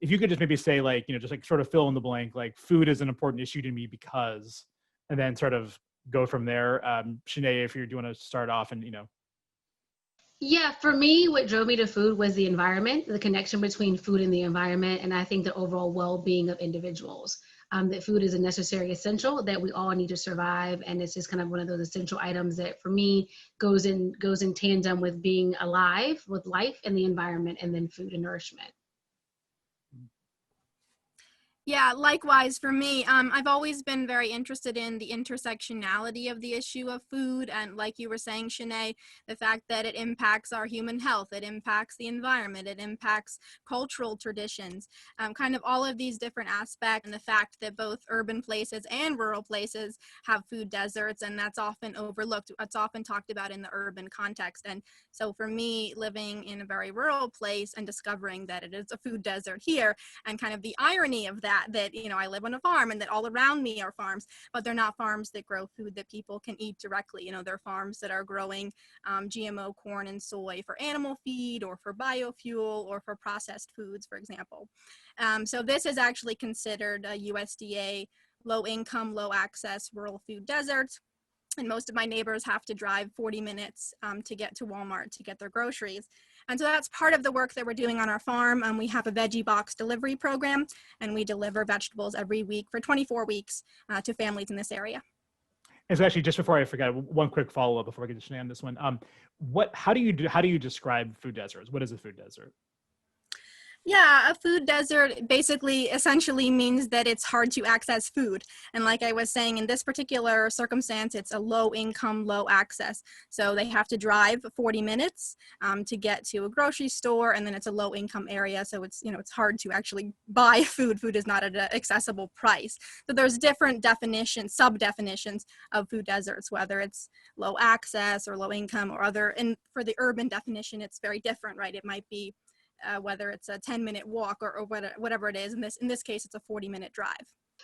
if you could just maybe say like, just like sort of fill in the blank, like food is an important issue to me because, and then sort of go from there. Shenee, if you want to start off and, Yeah, for me, what drove me to food was the environment, the connection between food and the environment, and I think the overall well-being of individuals. That food is a necessary essential that we all need to survive, and it's just kind of one of those essential items that, for me, goes in tandem with being alive, with life and the environment, and then food and nourishment. Yeah, likewise for me. I've always been very interested in the intersectionality of the issue of food. And like you were saying, Shenee, the fact that it impacts our human health, it impacts the environment, it impacts cultural traditions, kind of all of these different aspects, and the fact that both urban places and rural places have food deserts, and that's often overlooked. It's often talked about in the urban context. And so for me, living in a very rural place and discovering that it is a food desert here, and kind of the irony of that, I live on a farm and that all around me are farms, but they're not farms that grow food that people can eat directly. They're farms that are growing GMO corn and soy for animal feed or for biofuel or for processed foods, for example. So this is actually considered a USDA low income, low access rural food desert. And most of my neighbors have to drive 40 minutes to get to Walmart to get their groceries. And so that's part of the work that we're doing on our farm. We have a veggie box delivery program, and we deliver vegetables every week for 24 weeks to families in this area. And so actually, just before I forget, one quick follow-up before I get to Shenee on this one. How do you describe food deserts? What is a food desert? Yeah, a food desert basically essentially means that it's hard to access food. And like I was saying, in this particular circumstance, it's a low income, low access. So they have to drive 40 minutes to get to a grocery store, and then it's a low income area. So it's hard to actually buy food. Food is not at an accessible price. So there's different definitions, sub-definitions of food deserts, whether it's low access or low income or other. And for the urban definition, it's very different, right? It might be whether it's a 10-minute walk or whatever it is. In this case, it's a 40-minute drive.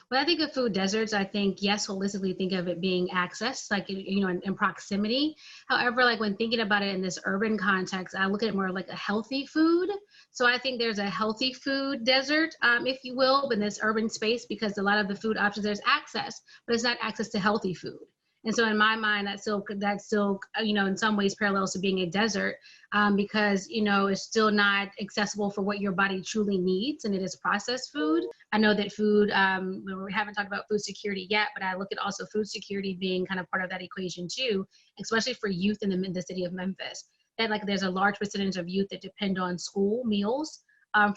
When I think of food deserts, I think, yes, holistically think of it being access, like, in proximity. However, like when thinking about it in this urban context, I look at it more like a healthy food. So I think there's a healthy food desert, if you will, in this urban space, because a lot of the food options, there's access, but it's not access to healthy food. And so in my mind, that's still, in some ways parallels to being a desert, because, it's still not accessible for what your body truly needs, and it is processed food. I know that food, we haven't talked about food security yet, but I look at also food security being kind of part of that equation too, especially for youth in the city of Memphis. That there's a large percentage of youth that depend on school meals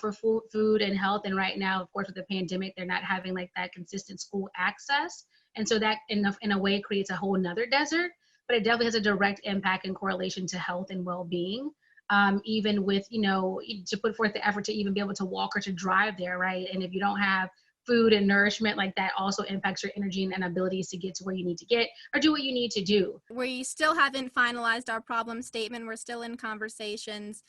for food and health. And right now, of course, with the pandemic, they're not having that consistent school access. And so that in a way creates a whole nother desert, but it definitely has a direct impact and correlation to health and well-being. Even with, to put forth the effort to even be able to walk or to drive there, right? And if you don't have food and nourishment, that also impacts your energy and abilities to get to where you need to get or do what you need to do. We still haven't finalized our problem statement. We're still in conversations.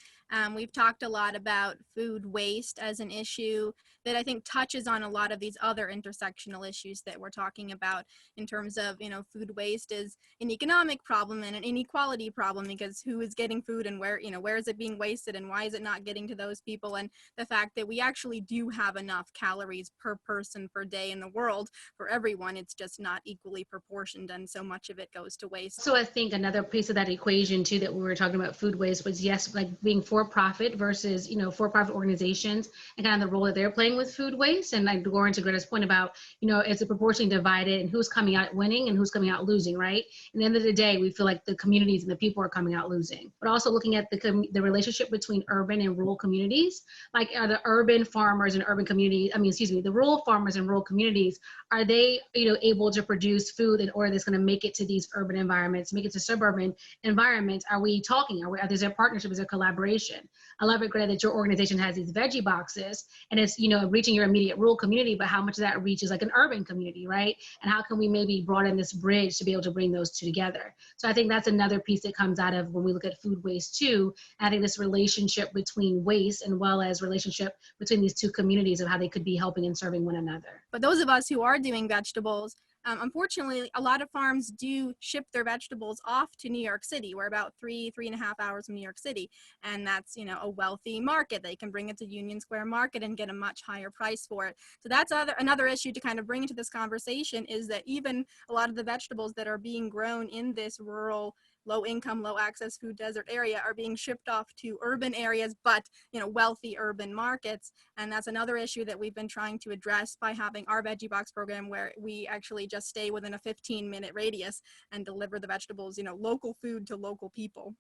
We've talked a lot about food waste as an issue that I think touches on a lot of these other intersectional issues that we're talking about in terms of, food waste is an economic problem and an inequality problem, because who is getting food and where is it being wasted and why is it not getting to those people? And the fact that we actually do have enough calories per person per day in the world for everyone, it's just not equally proportioned, and so much of it goes to waste. So I think another piece of that equation too that we were talking about food waste was, yes, being for-profit versus, for-profit organizations and kind of the role that they're playing with food waste. And going to Greta's point about, is it proportionally divided and who's coming out winning and who's coming out losing, right? At the end of the day, we feel like the communities and the people are coming out losing. But also looking at the relationship between urban and rural communities, are the urban farmers and urban communities, the rural farmers and rural communities, are they, able to produce food in order that's going to make it to these urban environments, make it to suburban environments? Are we talking? Are there a partnership? Is there collaboration? I love it, Greta, that your organization has these veggie boxes and it's, reaching your immediate rural community, but how much of that reaches an urban community, right? And how can we maybe broaden this bridge to be able to bring those two together? So I think that's another piece that comes out of when we look at food waste too. I think this relationship between waste and well as relationship between these two communities of how they could be helping and serving one another. But those of us who are doing vegetables, Unfortunately, a lot of farms do ship their vegetables off to New York City. We're about 3.5 hours from New York City. And that's, you know, a wealthy market. They can bring it to Union Square Market and get a much higher price for it. So that's another issue to kind of bring into this conversation, is that even a lot of the vegetables that are being grown in this rural, low income, low access food desert area are being shipped off to urban areas, but, you know, wealthy urban markets. And that's another issue that we've been trying to address by having our Veggie Box program, where we actually just stay within a 15-minute radius and deliver the vegetables, you know, local food to local people.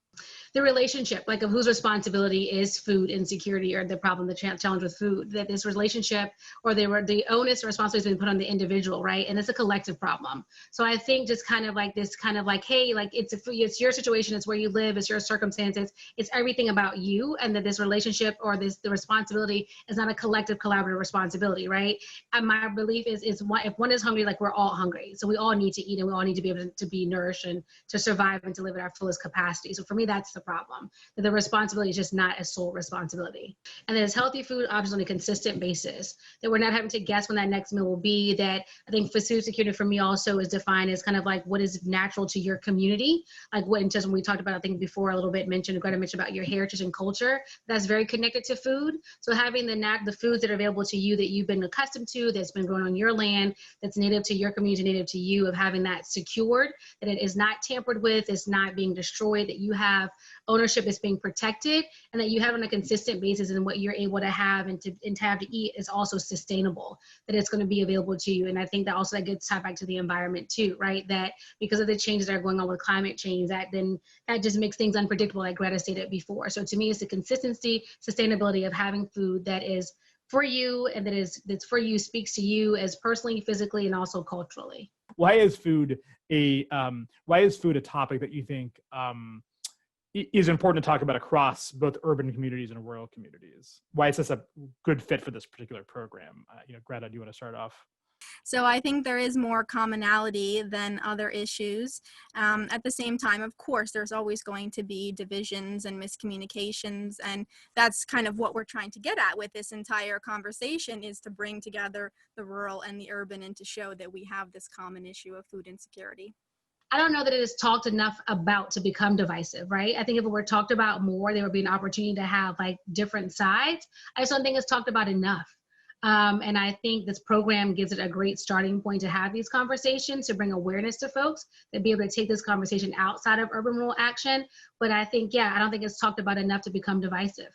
The relationship, like, of whose responsibility is food insecurity, or the problem, the challenge with food, that this relationship, or the onus or responsibility has been put on the individual, right? And it's a collective problem. So I think just kind of like this kind of like, hey, like, it's your situation, it's where you live, it's your circumstances, it's everything about you, and that this relationship or the responsibility is not a collective collaborative responsibility, right? And my belief is if one is hungry, like, we're all hungry. So we all need to eat, and we all need to be able to be nourished and to survive and to live at our fullest capacity. So for me, that's the problem, that the responsibility is just not a sole responsibility. And that it's healthy food options on a consistent basis, that we're not having to guess when that next meal will be. That I think for food security for me also is defined as kind of like what is natural to your community. Like what, in terms when we talked about, I think before a little bit Greta mentioned about your heritage and culture, that's very connected to food. So having the foods that are available to you that you've been accustomed to, that's been grown on your land, that's native to your community, native to you, of having that secured, that it is not tampered with, it's not being destroyed, that you have ownership is being protected, and that you have on a consistent basis, and what you're able to have and to have to eat is also sustainable, that it's going to be available to you. And I think that also that gets tied back to the environment too, right? That because of the changes that are going on with climate change, that just makes things unpredictable, like Greta stated before. So to me, it's the consistency, sustainability of having food that is for you, and that's for you, speaks to you as personally, physically, and also culturally. Why is food a topic that you think is important to talk about across both urban communities and rural communities? Why is this a good fit for this particular program? Greta, do you want to start off? So I think there is more commonality than other issues. At the same time, of course, there's always going to be divisions and miscommunications, and that's kind of what we're trying to get at with this entire conversation, is to bring together the rural and the urban and to show that we have this common issue of food insecurity. I don't know that it is talked enough about to become divisive, right? I think if it were talked about more, there would be an opportunity to have like different sides. I just don't think it's talked about enough. And I think this program gives it a great starting point to have these conversations, to bring awareness to folks, to be able to take this conversation outside of urban rural action. But I think, I don't think it's talked about enough to become divisive.